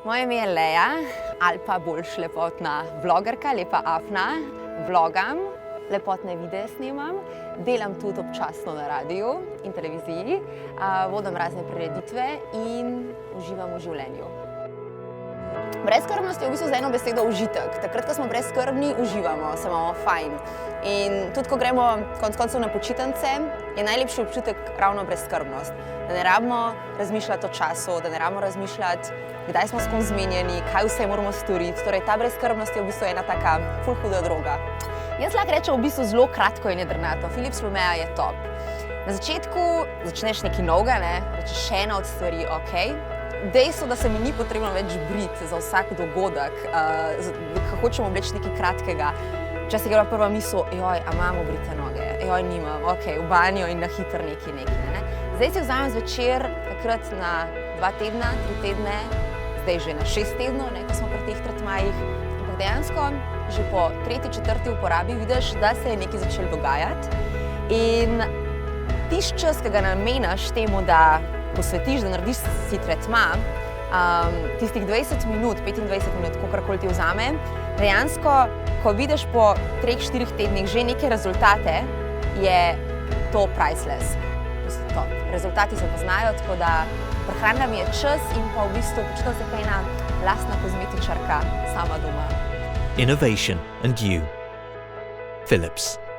Moje ime je Leja, ali pa boljš lepotna vlogerka, lepa Afna. Vlogam, lepotne videe snemam, delam tudi občasno na radiju in televiziji, vodim razne prireditve in uživam v življenju. Brezskrbnost je v bistvu z eno besedo užitek. Takrat, ko smo brezskrbni, uživamo, se imamo fajn. In tudi, ko gremo konec koncev na počitnice, je najlepši občutek ravno brezskrbnost. Da ne rabimo razmišljati o času, da ne rabimo razmišljati, kdaj smo s kom zmenjeni, kaj vse moramo storiti. Torej, ta brezskrbnost je v bistvu ena taka ful huda droga. Jaz lahko rečem v bistvu zelo kratko in jedrnato. Philips Lumea je top. Na začetku začneš nekaj novega, rečeš še ena od stvari, okej. Dejstvo, da se mi ni potrebno več briti za vsak dogodek, ko hočemo obleči nekaj kratkega. Včasih je bila prva misel, a imam obrite noge, nimam, okej, v banjo in na hitro nekaj. Zdaj si vzamem zvečer, takrat na 2 tedna, 3 tedne, zdaj že na 6 tednov, ko smo pri teh tretmajih. Ampak dejansko že po 3., 4. uporabi vidiš, da se je nekaj začelo dogajati. In tisti čas, ki ga namenaš temu, da posvetiš, da narediš si tretma, tistih 20 minut, 25 minut, kakorkoli ti vzame, dejansko, ko vidiš po 3-4 tednih že neke rezultate, je to priceless. Rezultati se poznajo, tako da prehranila mi je čas in pa v bistvu počutim se kot ena lastna kozmetičarka sama doma. Innovation and you. Philips.